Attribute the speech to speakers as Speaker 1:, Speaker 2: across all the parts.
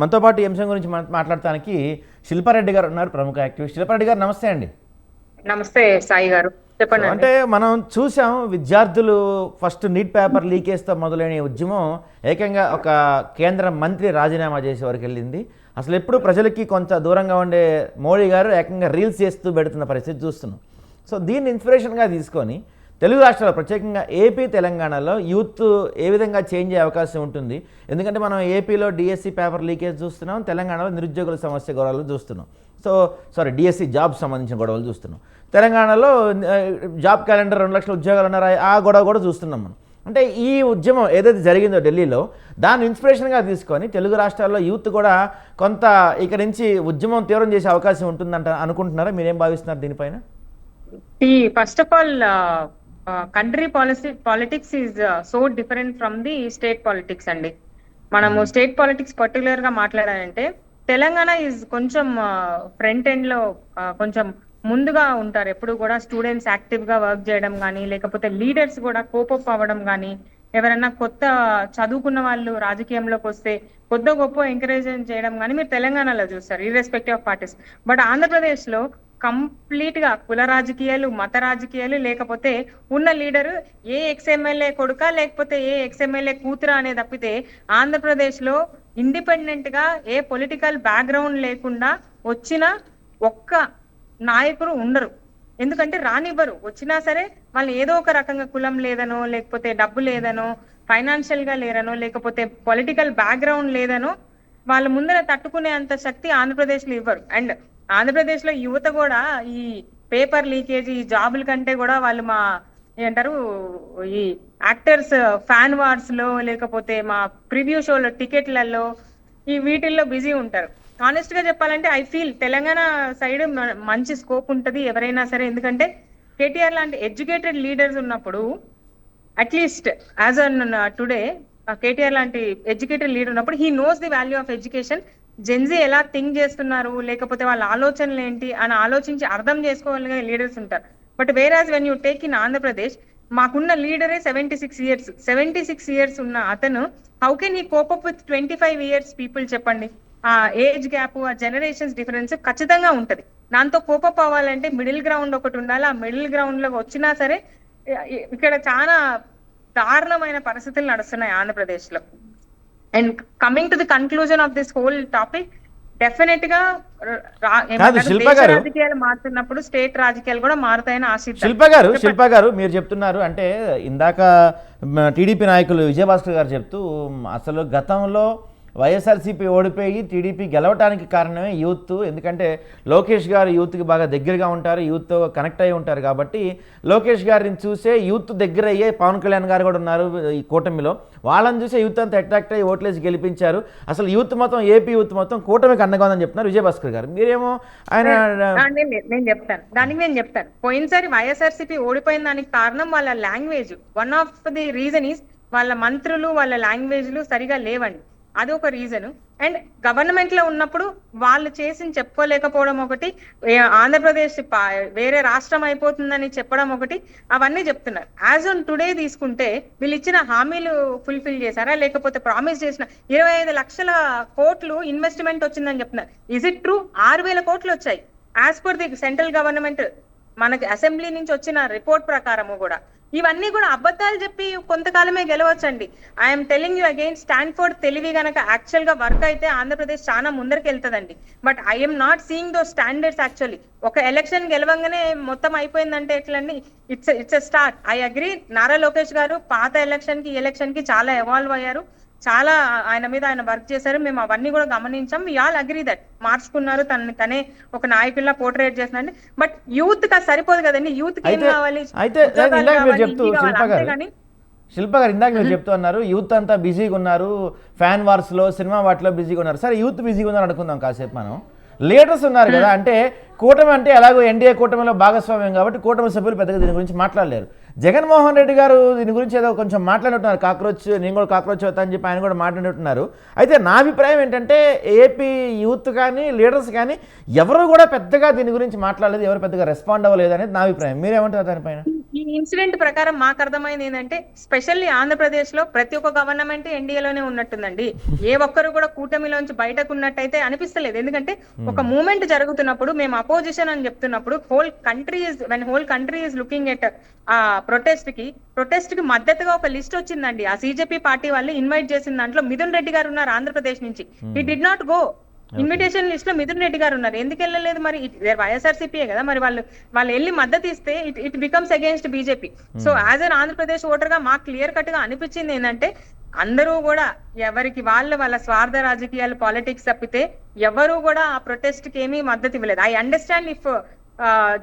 Speaker 1: మనతో పాటు ఈ అంశం గురించి మాట్లాడటానికి శిల్పారెడ్డి గారు ఉన్నారు, ప్రముఖ యాక్టివిస్ట్. శిల్పారెడ్డి గారు నమస్తే అండి.
Speaker 2: నమస్తే సాయి గారు, చెప్పండి.
Speaker 1: అంటే మనం చూసాం, విద్యార్థులు ఫస్ట్ నీట్ పేపర్ లీకేజ్తో మొదలైన ఉద్యమం ఏకంగా ఒక కేంద్ర మంత్రి రాజీనామా చేసే వరకు వెళ్ళింది. అసలు ఎప్పుడు ప్రజలకి కొంత దూరంగా ఉండే మోడీ గారు ఏకంగా రీల్స్ చేస్తూ పెడుతున్న పరిస్థితి చూస్తున్నాం. సో దీన్ని ఇన్స్పిరేషన్గా తీసుకొని తెలుగు రాష్ట్రాల్లో, ప్రత్యేకంగా ఏపీ తెలంగాణలో యూత్ ఏ విధంగా చేంజ్ అయ్యే అవకాశం ఉంటుంది? ఎందుకంటే మనం ఏపీలో డిఎస్సి పేపర్ లీకేజ్ చూస్తున్నాం, తెలంగాణలో నిరుద్యోగుల సమస్య గొడవలు చూస్తున్నాం. డిఎస్సి జాబ్ సంబంధించిన గొడవలు చూస్తున్నాం. తెలంగాణలో జాబ్ క్యాలెండర్ 2 లక్షల ఉద్యోగాలు ఉన్నారు, ఆ గొడవ కూడా చూస్తున్నాం మనం. అంటే ఈ ఉద్యమం ఏదైతే జరిగిందో ఢిల్లీలో, దాన్ని ఇన్స్పిరేషన్గా తీసుకొని తెలుగు రాష్ట్రాల్లో యూత్ కూడా కొంత ఇక నుంచి ఉద్యమం తీవ్రం చేసే అవకాశం ఉంటుందంట అనుకుంటున్నారా? మీరేం భావిస్తున్నారు దీనిపైన?
Speaker 2: First of all, country politics is so different from the state politics అండి. మనము స్టేట్ పాలిటిక్స్ పర్టికులర్ గా మాట్లాడాలంటే తెలంగాణ ఈజ్ కొంచెం ఫ్రంట్ ఎండ్ లో కొంచెం ముందుగా ఉంటారు. ఎప్పుడు కూడా స్టూడెంట్స్ యాక్టివ్ గా వర్క్ చేయడం కానీ, లేకపోతే లీడర్స్ కూడా కోపప్ అవ్వడం కానీ, ఎవరైనా కొత్త చదువుకున్న వాళ్ళు రాజకీయంలోకి వస్తే కొద్ది గొప్ప ఎంకరేజ్ చేయడం కానీ మీరు తెలంగాణలో చూస్తారు, irrespective of parties. But Andhra Pradesh లో కంప్లీట్ గా కుల రాజకీయాలు, మత రాజకీయాలు, లేకపోతే ఉన్న లీడరు ఏ ఎక్స్ఎమ్మెల్యే కొడుక లేకపోతే ఏ ఎక్స్ఎమ్మెల్యే కూతురా అనే తప్పితే ఆంధ్రప్రదేశ్ లో ఇండిపెండెంట్ గా ఏ పొలిటికల్ బ్యాక్గ్రౌండ్ లేకుండా వచ్చిన ఒక్క నాయకుడు ఉండరు. ఎందుకంటే రానివ్వరు. వచ్చినా సరే వాళ్ళు ఏదో ఒక రకంగా కులం లేదనో, లేకపోతే డబ్బు లేదనో, ఫైనాన్షియల్ గా లేరనో, లేకపోతే పొలిటికల్ బ్యాక్గ్రౌండ్ లేదనో వాళ్ళ ముందర తట్టుకునే అంత శక్తి ఆంధ్రప్రదేశ్ లో ఇవ్వరు. అండ్ ఆంధ్రప్రదేశ్ లో యువత కూడా ఈ పేపర్ లీకేజ్, ఈ జాబుల కంటే కూడా వాళ్ళు మా ఏమంటారు ఈ యాక్టర్స్ ఫ్యాన్ వార్స్ లో, లేకపోతే మా ప్రివ్యూ షోలో టికెట్లలో, ఈ వీటిల్లో బిజీ ఉంటారు. ఆనెస్ట్ గా చెప్పాలంటే ఐ ఫీల్ తెలంగాణ సైడ్ మంచి స్కోప్ ఉంటది ఎవరైనా సరే. ఎందుకంటే కేటీఆర్ లాంటి ఎడ్యుకేటెడ్ లీడర్స్ ఉన్నప్పుడు, at least as an today KTR లాంటి ఎడ్యుకేటెడ్ లీడర్ ఉన్నప్పుడు he knows the value of education. Gen Z ఎలా థింక్ చేస్తున్నారు, లేకపోతే వాళ్ళ ఆలోచనలు ఏంటి అని ఆలోచించి అర్థం చేసుకోగలిగే లీడర్స్ ఉంటారు. But whereas when you take in Andhra Pradesh, మాకున్న లీడరే 76 ఇయర్స్ ఉన్న అతను how can he cope up with 25 years people? చెప్పండి. ఆ ఏజ్ గ్యాప్, ఆ జనరేషన్స్ డిఫరెన్స్ ఖచ్చితంగా ఉంటది. దాంతో కోపప్ అవ్వాలంటే మిడిల్ గ్రౌండ్ ఒకటి ఉండాలి. ఆ మిడిల్ గ్రౌండ్ లో వచ్చినా సరే ఇక్కడ చాలా దారుణమైన పరిస్థితులు నడుస్తున్నాయి ఆంధ్రప్రదేశ్ లో. And coming to the conclusion of this whole topic, definite గా రాజకీయాలు మారుతున్నప్పుడు స్టేట్ రాజకీయాలు కూడా మారుతాయని ఆశిస్తాను.
Speaker 1: శిల్ప గారు మీరు చెప్తున్నారు అంటే, ఇందాక టీడీపీ నాయకులు విజయభాస్కర్ గారు చెప్తూ, అసలు గతంలో వైఎస్ఆర్సీపీ ఓడిపోయి టీడీపీ గెలవటానికి కారణమే యూత్. ఎందుకంటే లోకేష్ గారు యూత్కి బాగా దగ్గరగా ఉంటారు, యూత్తో కనెక్ట్ అయి ఉంటారు. కాబట్టి లోకేష్ గారిని చూసే యూత్ దగ్గర అయ్యే పవన్ కళ్యాణ్ గారు కూడా ఉన్నారు ఈ కూటమిలో. వాళ్ళని చూసే యూత్ అంతా అట్రాక్ట్ అయ్యి ఓట్లేసి గెలిపించారు. అసలు యూత్ మొత్తం, ఏపీ యూత్ మొత్తం కూటమికి అండగా ఉందని చెప్తున్నారు విజయభాస్కర్ గారు. మీరేమో
Speaker 2: నేను చెప్తాను పోయినసారి వైఎస్ఆర్సీపీ ఓడిపోయిన దానికి కారణం వాళ్ళ language. One of the reason is వాళ్ళ మంత్రులు, వాళ్ళ లాంగ్వేజ్లు సరిగా లేవండి. అది ఒక రీజన్. అండ్ గవర్నమెంట్ లో ఉన్నప్పుడు వాళ్ళు చేసి చెప్పుకోలేకపోవడం ఒకటి, ఆంధ్రప్రదేశ్ వేరే రాష్ట్రం అయిపోతుందని చెప్పడం ఒకటి, అవన్నీ చెప్తున్నారు. యాజ్ ఆన్ టుడే తీసుకుంటే వీళ్ళు ఇచ్చిన హామీలు ఫుల్ఫిల్ చేశారా, లేకపోతే ప్రామిస్ చేసిన 25 లక్షల కోట్లు ఇన్వెస్ట్మెంట్ వచ్చిందని చెప్తున్నారు. Is it true? 6,000 కోట్లు వచ్చాయి as per the central government. మనకి అసెంబ్లీ నుంచి వచ్చిన రిపోర్ట్ ప్రకారము కూడా ఇవన్నీ కూడా అబద్ధాలు చెప్పి కొంతకాలమే గెలవచ్చండి. I'm telling you again, Stanford తెలివి గనక యాక్చువల్ గా వర్క్ అయితే ఆంధ్రప్రదేశ్ చాలా ముందరికి వెళ్తుందండి. But I'm not seeing those standards. Actually ఒక ఎలక్షన్ గెలవంగానే మొత్తం అయిపోయిందంటే ఎట్లండి? It's a start. I agree, Nara Lokesh గారు పాత ఎలక్షన్ కి చాలా ఎవాల్వ్ అయ్యారు, చాలా ఆయన మీద ఆయన వర్క్ చేశారు. మేము అవన్నీ కూడా గమనించాం. వి ఆల్ అగ్రీ దట్ మార్చుకున్నారు, తనే ఒక నాయకుల్లా పోర్ట్రేట్ చేస్తున్నారండి. బట్ యూత్ కి సరిపోదు కదండి. యూత్ కి ఏం కావాలి?
Speaker 1: శిల్ప గారు ఇందాక మీరు చెప్తూ అన్నారు, యూత్ అంతా బిజీగా ఉన్నారు, ఫ్యాన్ వార్స్ లో, సినిమా వాటిలో బిజీగా ఉన్నారు. సరే, యూత్ బిజీగా ఉన్నారు అనుకుందాం కాసేపు. మనం లీడర్స్ ఉన్నారు కదా, అంటే కూటమి అంటే ఎలాగో ఎన్డీఏ కూటమిలో భాగస్వామ్యం కాబట్టి కూటమి సభ్యులు పెద్దగా దీని గురించి మాట్లాడలేరు. జగన్మోహన్ రెడ్డి గారు దీని గురించి ఏదో కొంచెం మాట్లాడుతున్నారు, కాక్రోచ్ నేను కూడా కాక్రోచ్ అవుతా అని చెప్పి ఆయన కూడా మాట్లాడుతున్నారు. అయితే నా అభిప్రాయం ఏంటంటే ఏపీ యూత్ కానీ లీడర్స్ కానీ ఎవరు కూడా పెద్దగా దీని గురించి మాట్లాడలేదు, ఎవరు పెద్దగా రెస్పాండ్ అవ్వలేదు అనేది నా అభిప్రాయం. మీరేమంటారు దానిపైన?
Speaker 2: ఈ ఇన్సిడెంట్ ప్రకారం మాకు అర్థమైంది ఏంటంటే స్పెషల్లీ ఆంధ్రప్రదేశ్ లో ప్రతి ఒక్క గవర్నమెంట్ ఎన్డీఏలోనే ఉన్నట్టుందండి. ఏ ఒక్కరు కూడా కూటమిలోంచి బయటకు ఉన్నట్టయితే అనిపిస్తలేదు. ఎందుకంటే ఒక మూమెంట్ జరుగుతున్నప్పుడు మేము అపోజిషన్ అని చెప్తున్నప్పుడు whole country is looking at ఆ ప్రొటెస్ట్ కి మద్దతుగా ఒక లిస్ట్ వచ్చిందండి. ఆ సిజెపి పార్టీ వాళ్ళు ఇన్వైట్ చేసిన దాంట్లో మిథున్ రెడ్డి గారు ఉన్నారు ఆంధ్రప్రదేశ్ నుంచి. He did not go. Invitation list లో మిథున్ రెడ్డి గారు ఉన్నారు, ఎందుకు వెళ్ళలేదు? మరి వైఎస్ఆర్సీపీయే కదా, మరి వాళ్ళు వెళ్ళి మద్దతు ఇస్తే it becomes against BJP. So as an Andhra Pradesh voter గా మాకు క్లియర్ కట్ గా అనిపించింది ఏంటంటే అందరూ కూడా ఎవరికి వాళ్ళ స్వార్థ రాజకీయాలు పాలిటిక్స్ తప్పితే ఎవరు కూడా ఆ ప్రొటెస్ట్ కి ఏమీ మద్దతు ఇవ్వలేదు. ఐ అండర్స్టాండ్ ఇఫ్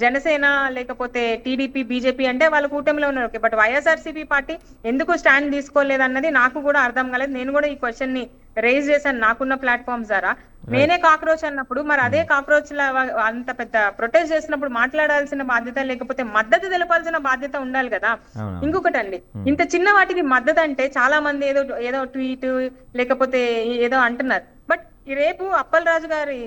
Speaker 2: జనసేన లేకపోతే టీడీపీ బీజేపీ అంటే వాళ్ళ కూటమిలో ఉన్నారు, ఓకే. బట్ వైఎస్ఆర్సీపీ పార్టీ ఎందుకు స్టాండ్ తీసుకోలేదు అన్నది నాకు కూడా అర్థం కాలేదు. నేను కూడా ఈ క్వశ్చన్ ని రేజ్ చేశాను నాకున్న ప్లాట్ఫామ్స్ ద్వారా. నేనే కాక్రోచ్ అన్నప్పుడు మరి అదే కాక్రోచ్ అంత పెద్ద ప్రొటెస్ట్ చేసినప్పుడు మాట్లాడాల్సిన బాధ్యత లేకపోతే మద్దతు తెలపాల్సిన బాధ్యత ఉండాలి కదా. ఇంకొకటి అండి, ఇంత చిన్న వాటికి మద్దతు అంటే చాలా మంది ఏదో ట్వీట్ లేకపోతే ఏదో అంటున్నారు. బట్ రేపు అప్పల్ రాజు గారి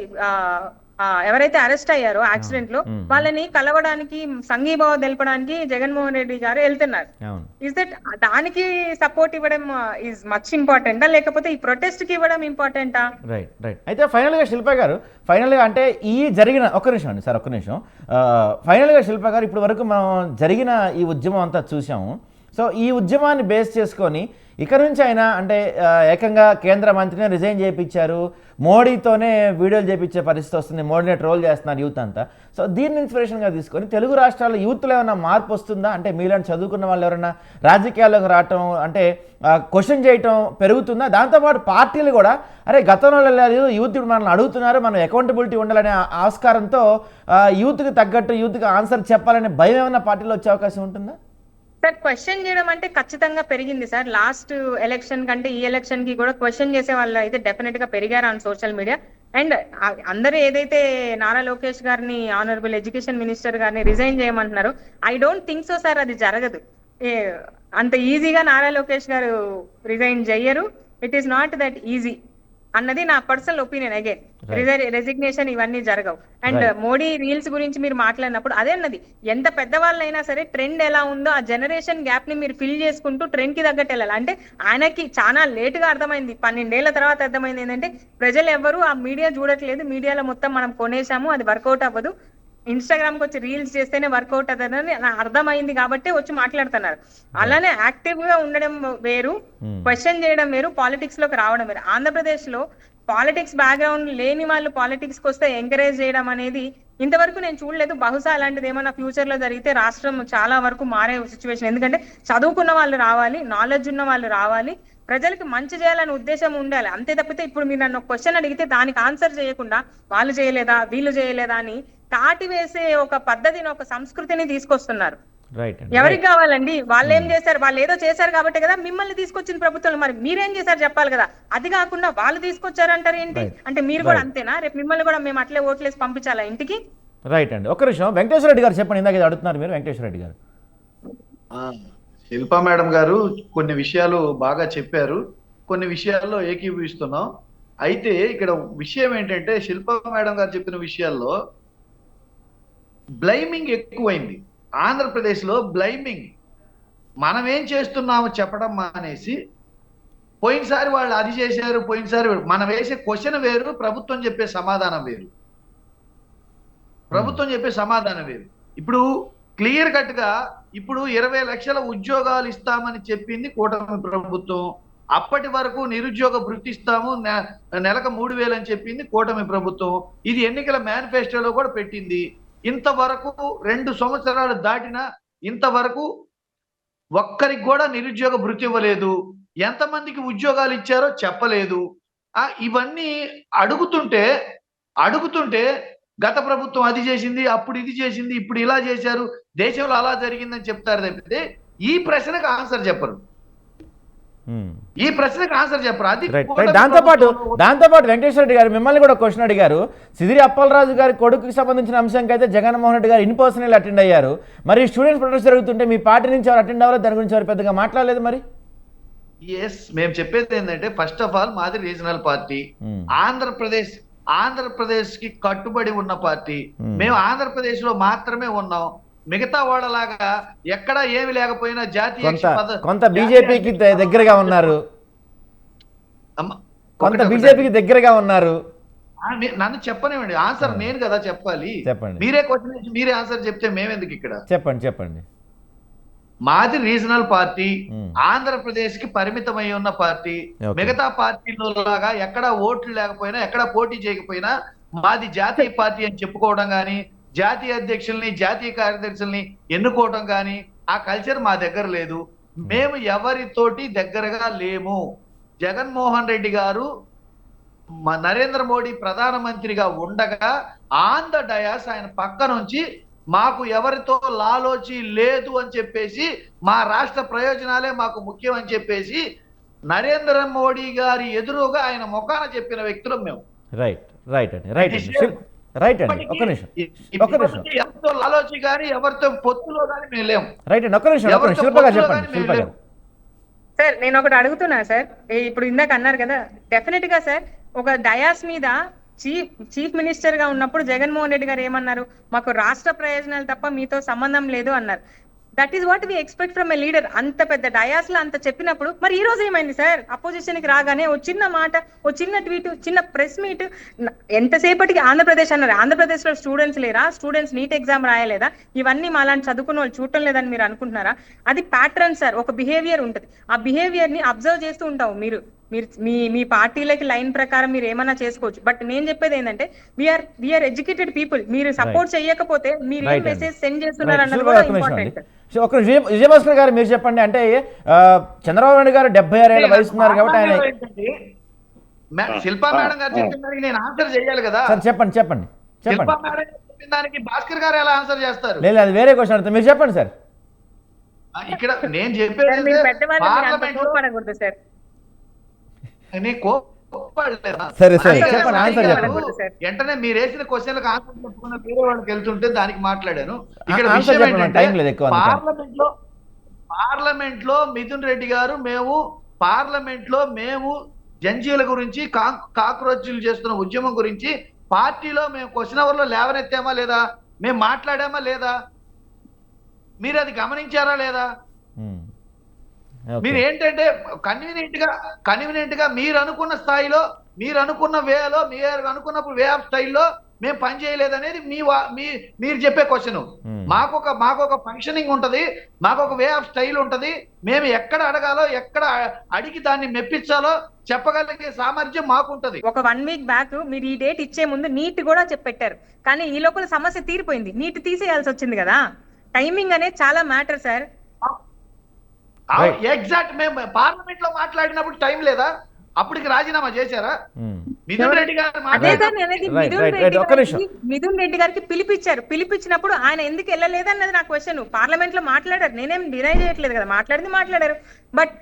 Speaker 2: ఎవరైతే అరెస్ట్ అయ్యారో యాక్సిడెంట్ లో వాళ్ళని కలవడానికి సంఘీభావం తెలపడానికి జగన్మోహన్ రెడ్డి గారు వెళ్తున్నారు. ఇస్ దట్ దానికి సపోర్ట్ ఇవ్వడం ఈజ్ మచ్ ఇంపార్టెంటా లేకపోతే ఈ ప్రొటెస్ట్ కి ఇవ్వడం ఇంపార్టెంటా?
Speaker 1: రైట్. అయితే ఫైనల్ గా శిల్ప గారు, ఫైనల్ గా అంటే ఈ జరిగిన ఒక్క నిమిషం అండి సార్, ఒక్క నిమిషం. ఫైనల్ గా శిల్ప గారు ఇప్పటి వరకు మనం జరిగిన ఈ ఉద్యమం అంతా చూసాము. సో ఈ ఉద్యమాన్ని బేస్ చేసుకొని ఇక నుంచి అయినా అంటే ఏకంగా కేంద్ర మంత్రిని రిజైన్ చేయించారు, మోడీతోనే వీడియోలు చేయించే పరిస్థితి వస్తుంది, మోడీని ట్రోల్ చేస్తున్నారు యూత్ అంతా. సో దీన్ని ఇన్స్పిరేషన్గా తీసుకొని తెలుగు రాష్ట్రాల్లో యూత్లో ఏమైనా మార్పు వస్తుందా? అంటే మీలాంటి చదువుకున్న వాళ్ళు ఎవరైనా రాజకీయాల్లోకి రావటం అంటే క్వశ్చన్ చేయటం పెరుగుతుందా? దాంతోపాటు పార్టీలు కూడా అరే గతంలో లేదు, యూత్ ఇప్పుడు మనల్ని అడుగుతున్నారు, మనం అకౌంటబిలిటీ ఉండాలనే ఆస్కారంతో యూత్కి తగ్గట్టు యూత్కి ఆన్సర్ చెప్పాలనే భయం ఏమైనా పార్టీలో వచ్చే అవకాశం ఉంటుందా?
Speaker 2: సార్ క్వశ్చన్ చేయడం అంటే ఖచ్చితంగా పెరిగింది సార్. లాస్ట్ ఎలక్షన్ కంటే ఈ ఎలక్షన్ కి కూడా క్వశ్చన్ చేసే వాళ్ళు అయితే డెఫినెట్ గా పెరిగారు ఆన్ సోషల్ మీడియా. అండ్ అందరూ ఏదైతే నారా లోకేష్ గారిని ఆనరబుల్ ఎడ్యుకేషన్ మినిస్టర్ గారిని రిజైన్ చేయమంటున్నారు, I don't think so sir. అది జరగదు. అంత ఈజీగా నారా లోకేష్ గారు రిజైన్ చెయ్యరు. It is not that easy అన్నది నా పర్సనల్ ఒపీనియన్. అగైన్ రెసిగ్నేషన్ ఇవన్నీ జరగవు. అండ్ మోడీ రీల్స్ గురించి మీరు మాట్లాడినప్పుడు అదే అన్నది, ఎంత పెద్దవాళ్ళైనా సరే ట్రెండ్ ఎలా ఉందో ఆ జనరేషన్ గ్యాప్ ని మీరు ఫిల్ చేసుకుంటూ ట్రెండ్ కి తగ్గట్టు వెళ్ళాలి. అంటే ఆయనకి చాలా లేట్ గా అర్థమైంది, 12 ఏళ్ల తర్వాత అర్థమైంది ఏంటంటే ప్రజలు ఎవరు ఆ మీడియా చూడట్లేదు, మీడియాలో మొత్తం మనం కొనేసాము, అది వర్కౌట్ అవ్వదు, ఇన్స్టాగ్రామ్ కి వచ్చి రీల్స్ చేస్తేనే వర్కౌట్ అవుతుందని అర్థమైంది కాబట్టి వచ్చి మాట్లాడుతున్నారు. అలానే యాక్టివ్ గా ఉండడం వేరు, క్వశ్చన్ చేయడం వేరు, పాలిటిక్స్ లోకి రావడం వేరు. ఆంధ్రప్రదేశ్ లో పాలిటిక్స్ బ్యాక్గ్రౌండ్ లేని వాళ్ళు పాలిటిక్స్ కి వస్తే ఎంకరేజ్ చేయడం అనేది ఇంతవరకు నేను చూడలేదు. బహుశా అలాంటిది ఏమైనా ఫ్యూచర్ లో జరిగితే రాష్ట్రం చాలా వరకు మారే సిచ్యువేషన్. ఎందుకంటే చదువుకున్న వాళ్ళు రావాలి, నాలెడ్జ్ ఉన్న వాళ్ళు రావాలి, ప్రజలకు మంచి చేయాలనే ఉద్దేశం ఉండాలి. అంతే తప్పితే ఇప్పుడు మీరు నన్ను క్వశ్చన్ అడిగితే దానికి ఆన్సర్ చేయకుండా వాళ్ళు చేయలేదా వీళ్ళు చేయలేదా అని తాటి వేసే ఒక పద్ధతిని ఒక సంస్కృతిని తీసుకొస్తున్నారు. ఎవరికి కావాలండి? వాళ్ళు ఏం చేశారు? వాళ్ళు ఏదో చేశారు కాబట్టి కదా మిమ్మల్ని తీసుకొచ్చిన ప్రభుత్వం. మరి మీరేం చేశారు చెప్పాలి కదా. అది కాకుండా వాళ్ళు తీసుకొచ్చారంటారు ఏంటి? అంటే మీరు కూడా అంతేనా? రేపు మిమ్మల్ని కూడా మేము అట్లే ఓట్లేసి పంపించాలా ఇంటికి?
Speaker 1: రైట్ అండి. ఒక్క నిమిషం వెంకటేశ్వర రెడ్డి గారు చెప్పండి, ఇందాక అడుగుతున్నారు మీరు. వెంకటేశ్వర రెడ్డి గారు.
Speaker 3: శిల్పా మేడం గారు కొన్ని విషయాలు బాగా చెప్పారు, కొన్ని విషయాల్లో ఏకీభవిస్తున్నాం. అయితే ఇక్కడ విషయం ఏంటంటే శిల్పా మేడం గారు చెప్పిన విషయాల్లో బ్లైమింగ్ ఎక్కువైంది. ఆంధ్రప్రదేశ్ లో బ్లైమింగ్, మనం ఏం చేస్తున్నామో చెప్పడం మానేసి పోయినసారి వాళ్ళు అది చేశారు, పోయినసారి మనం వేసే క్వశ్చన్ వేరు, ప్రభుత్వం చెప్పే సమాధానం వేరు. ఇప్పుడు క్లియర్ కట్ గా ఇప్పుడు 20 లక్షల ఉద్యోగాలు ఇస్తామని చెప్పింది కూటమి ప్రభుత్వం. అప్పటి వరకు నిరుద్యోగ భృతి ఇస్తాము, నెలకు 3,000 అని చెప్పింది కూటమి ప్రభుత్వం. ఇది ఎన్నికల మేనిఫెస్టోలో కూడా పెట్టింది. ఇంతవరకు 2 సంవత్సరాలు దాటినా ఇంతవరకు ఒక్కరికి కూడా నిరుద్యోగ భృతి ఇవ్వలేదు. ఎంతమందికి ఉద్యోగాలు ఇచ్చారో చెప్పలేదు. ఇవన్నీ అడుగుతుంటే గత ప్రభుత్వం అది చేసింది, అప్పుడు ఇది చేసింది, ఇప్పుడు ఇలా చేశారు, దేశంలో అలా జరిగిందని చెప్తారు తప్పితే ఈ ప్రశ్నకు ఆన్సర్ చెప్పరు. ఈ ప్రశ్నకు ఆన్సర్ చెప్పరు. అది
Speaker 1: రైట్
Speaker 3: కూటమి
Speaker 1: రైట్
Speaker 3: ప్రభుత్వంలో
Speaker 1: దాంతోపాటు వెంకటేశ్వర రెడ్డి గారు మిమ్మల్ని కూడా క్వశ్చన్ అడిగారు. సిదిరి అప్పలరాజు గారి కొడుకుకి సంబంధించిన అంశంకి అయితే జగన్మోహన్ రెడ్డి గారు ఇన్ పర్సనల్ అటెండ్ అయ్యారు. మరి స్టూడెంట్స్ ప్రొటెస్ట్ జరుగుతుంటే మీ పార్టీ నుంచి ఎవరు అటెండ్ అవ్వాలి, దాని గురించి ఎవరు పెద్దగా మాట్లాడలేదు. మరి
Speaker 3: ఎస్, మేము చెప్పేది ఏంటంటే ఫస్ట్ ఆఫ్ ఆల్ మాది రీజనల్ పార్టీ, ఆంధ్రప్రదేశ్ కి కట్టుబడి ఉన్న పార్టీ. మేము ఆంధ్రప్రదేశ్ లో మాత్రమే ఉన్నాం. మిగతా వాళ్ళలాగా ఎక్కడ ఏమి లేకపోయినా జాతీయ
Speaker 1: కొంత బీజేపీకి దగ్గరగా ఉన్నారు, కొంత బీజేపీకి దగ్గరగా ఉన్నారు.
Speaker 3: నన్ను చెప్పనివ్వండి, ఆన్సర్ నేను కదా చెప్పాలి.
Speaker 1: చెప్పండి.
Speaker 3: మీరే క్వశ్చన్ ఇచ్చి మీరే ఆన్సర్ చెప్తే మేమెందుకు ఇక్కడ?
Speaker 1: చెప్పండి.
Speaker 3: మాది రీజనల్ పార్టీ, ఆంధ్రప్రదేశ్ కి పరిమితమై ఉన్న పార్టీ. మిగతా పార్టీలో లాగా ఎక్కడ ఓట్లు లేకపోయినా, ఎక్కడ పోటీ చేయకపోయినా మాది జాతీయ పార్టీ అని చెప్పుకోవడం కానీ, జాతీయ అధ్యక్షుల్ని, జాతీయ కార్యదర్శుల్ని ఎన్నుకోవడం కానీ ఆ కల్చర్ మా దగ్గర లేదు. మేము ఎవరితోటి దగ్గరగా లేము. జగన్మోహన్ రెడ్డి గారు నరేంద్ర మోడీ ప్రధానమంత్రిగా ఉండగా ఆన్ ద డయాస్ ఆయన పక్క నుంచి మాకు ఎవరితో లాలోచి లేదు అని చెప్పేసి, మా రాష్ట్ర ప్రయోజనాలే మాకు ముఖ్యం అని చెప్పేసి నరేంద్ర మోడీ గారి ఎదురుగా ఆయన ముఖాన చెప్పిన వ్యక్తులం మేము.
Speaker 1: ఒక్క నిమిషం.
Speaker 3: ఎవరితో లాలోచి కానీ ఎవరితో పొత్తులో కానీ మేము లేము.
Speaker 2: సార్ నేను ఒకటి అడుగుతున్నా సార్, ఇప్పుడు ఇందాక అన్నారు కదా, డెఫినెట్ గా సార్ ఒక డయాస్ మీద చీఫ్ మినిస్టర్ గా ఉన్నప్పుడు జగన్మోహన్ రెడ్డి గారు ఏమన్నారు, మాకు రాష్ట్ర ప్రయోజనాలు తప్ప మీతో సంబంధం లేదు అన్నారు. That is what we expect from a leader. అంత పెద్ద డయాస్ లో అంత చెప్పినప్పుడు మరి ఈ రోజు ఏమైంది సార్? అపోజిషన్ కి రాగానే ఓ చిన్న మాట, ఓ చిన్న ట్వీట్, చిన్న ప్రెస్ మీట్, ఎంతసేపటికి ఆంధ్రప్రదేశ్ అన్నారు. ఆంధ్రప్రదేశ్ లో స్టూడెంట్స్ లేరా? స్టూడెంట్స్ నీట్ ఎగ్జామ్ రాయలేదా? ఇవన్నీ మాలాంటి చదువుకున్న వాళ్ళు చూడటం లేదని మీరు అనుకుంటున్నారా? అది ప్యాటర్న్ సార్, ఒక బిహేవియర్ ఉంటుంది. ఆ బిహేవియర్ ని అబ్జర్వ్ చేస్తూ ఉంటావు మీరు. మీ పార్టీలకి లైన్ ప్రకారం మీరు ఏమన్నా చేసుకోవచ్చు. బట్ నేను చెప్పేది ఏంటంటే వీఆర్ ఎడ్యుకేటెడ్ పీపుల్. మీరు సపోర్ట్ చేయకపోతే మీరు ఏం మెసేజ్ సెండ్ చేస్తున్నారు అన్నది కూడా ఇంపార్టెంట్.
Speaker 1: ఒక విజయభాస్కర్ గారు మీరు చెప్పండి. అంటే చంద్రబాబు నాయుడు గారు 76 ఏళ్ళ వయసు ఉన్నారు కాబట్టి ఆయన
Speaker 3: శిల్పా మేడం గారు చెప్పిన దానికి నేను ఆన్సర్ చేయాలి కదా.
Speaker 1: చెప్పండి.
Speaker 3: శిల్పా మేడం చెప్పిన దానికి భాస్కర్ గారు ఎలా ఆన్సర్ చేస్తారు?
Speaker 1: లేదు, అది వేరే క్వశ్చన్ అడుగుతా, మీరు చెప్పండి సార్.
Speaker 3: ఇక్కడ నేను చెప్పేది
Speaker 2: కోపడకూడదు సార్.
Speaker 1: సరే చెప్పండి, ఆన్సర్ చెప్పండి.
Speaker 3: వెంటనే మీరు వేసిన క్వశ్చన్లకు ఆన్సర్ చెప్పుకున్న వేరే వాళ్ళకి వెళ్తుంటే దానికి మాట్లాడాను. ఇక్కడ
Speaker 1: ఆన్సర్
Speaker 3: విషయం
Speaker 1: చెప్పండి, టైం లేదు ఎక్కువ.
Speaker 3: పార్లమెంట్ లో మిథున్ రెడ్డి గారు మేము జంజీల గురించి, కాక్రోచ్లు చేస్తున్న ఉద్యమం గురించి పార్టీలో మేము క్వశ్చన్ అవర్ లో లేవనెత్తామా లేదా, మేము మాట్లాడామా లేదా, మీరు అది గమనించారా లేదా? మీరు ఏంటంటే కన్వీనియంట్ గా మీరు అనుకున్న స్థాయిలో, మీరు అనుకున్న వేలో, మీరు అనుకున్నప్పుడు వే ఆఫ్ స్టైల్లో మేము పని చేయలేదనేది మీరు చెప్పే క్వశ్చన్. మాకొక ఫంక్షనింగ్ ఉంటది, మాకొక వే ఆఫ్ స్టైల్ ఉంటది. మేము ఎక్కడ అడగాలో, ఎక్కడ అడిగి దాన్ని మెప్పించాలో చెప్పగలిగే సామర్థ్యం మాకుంటది.
Speaker 2: ఒక 1 వీక్ బ్యాక్ మీరు ఈ డేట్ ఇచ్చే ముందు నీట్ కూడా చెప్పెట్టారు, కానీ ఈ లోపల సమస్య తీరిపోయింది. నీట్ తీసేయాల్సి వచ్చింది కదా. టైమింగ్ అనేది చాలా మ్యాటర్ సార్.
Speaker 3: ఎగ్జాక్ట్ మేము పార్లమెంట్ లో మాట్లాడినప్పుడు టైం లేదా? అప్పటికి రాజీనామా చేశారా మిథున్ రెడ్డి గారు?
Speaker 2: మిథున్ రెడ్డి గారికి పిలిపించినప్పుడు ఆయన ఎందుకు వెళ్ళలేదన్నది నా క్వశ్చన్. పార్లమెంట్ లో మాట్లాడారు, నేనేం డినై చేయట్లేదు కదా, మాట్లాడారు. బట్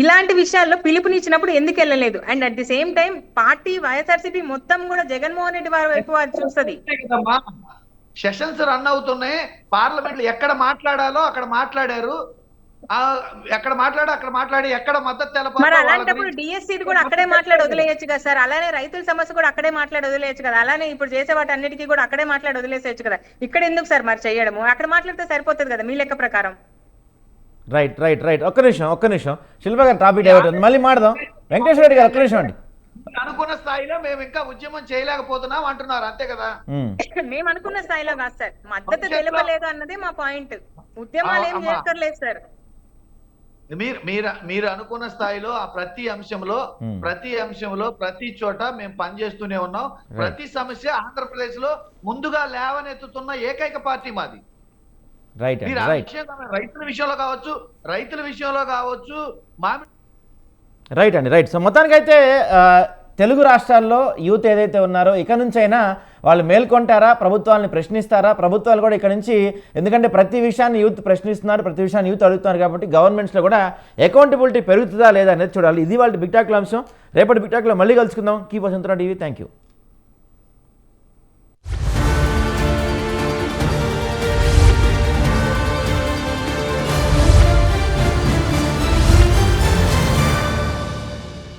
Speaker 2: ఇలాంటి విషయాల్లో పిలుపునిచ్చినప్పుడు ఎందుకు వెళ్ళలేదు? And at the same time party YSRCP మొత్తం కూడా జగన్మోహన్ రెడ్డి వారు ఎక్కువ చూస్తుంది.
Speaker 3: సెషన్స్ రన్ అవుతున్నాయి, పార్లమెంట్ లో ఎక్కడ మాట్లాడాలో అక్కడ మాట్లాడారు, అక్కడ మాట్లాడి ఎక్కడ మద్దతు తెలపాలి.
Speaker 2: మరి అలాంటప్పుడు డిఎస్సీ కూడా అక్కడే మాట్లాడి వదిలేయచ్చు కదా సార్. అలానే రైతుల సమస్య కూడా అక్కడే మాట్లాడి వదిలేయచ్చు కదా. అలానే ఇప్పుడు చేసే వాటి అన్నిటికీ కూడా అక్కడే మాట్లాడి వదిలేసేయచ్చు కదా. ఇక్కడ ఎందుకు సార్ మరి చేయడము? అక్కడ మాట్లాడితే సరిపోతుంది కదా మీ లెక్క ప్రకారం.
Speaker 1: రైట్ ఒక్క నిమిషం శిల్ప గారు, టాపిక్ డైవర్ట్ అవుతుంది, మళ్ళీ మాడదాం. వెంకటేశ్వర రెడ్డి గారు ఒక్క నిమిషం అండి.
Speaker 3: అనుకున్న స్థాయిలో మేము ఇంకా ఉద్యమం చేయలేకపోతున్నాం అంటున్నారు, అంతే కదా?
Speaker 2: మేము అనుకున్న స్థాయిలో కాదు సార్, మద్దతు తెలపలేదు అన్నది మా పాయింట్. ఉద్యమాలు ఏం చేస్తలేదు సార్.
Speaker 3: మీరు అనుకున్న స్థాయిలో ఆ ప్రతి అంశంలో ప్రతి చోట మేము పనిచేస్తూనే ఉన్నాం. ప్రతి సమస్య ఆంధ్రప్రదేశ్ లో ముందుగా లేవనెత్తుతున్న ఏకైక పార్టీ మాది. రైతుల విషయంలో కావచ్చు
Speaker 1: రైట్. సో మొత్తానికైతే తెలుగు రాష్ట్రాల్లో యూత్ ఏదైతే ఉన్నారో ఇక నుంచైనా వాళ్ళు మేల్కొంటారా, ప్రభుత్వాలను ప్రశ్నిస్తారా? ప్రభుత్వాలు కూడా ఇక్కడ నుంచి, ఎందుకంటే ప్రతి విషయాన్ని యూత్ ప్రశ్నిస్తున్నారు, ప్రతి విషయాన్ని యూత్ అడుగుతున్నారు కాబట్టి గవర్నమెంట్స్లో కూడా అకౌంటబిలిటీ పెరుగుతుందా లేదా అనేది చూడాలి. ఇది వాళ్ళ బిగ్ టాక్లో అంశం. రేపటి బిగ్ టాక్లో మళ్ళీ కలుసుకుందాం. Keep watching TV. Thank you.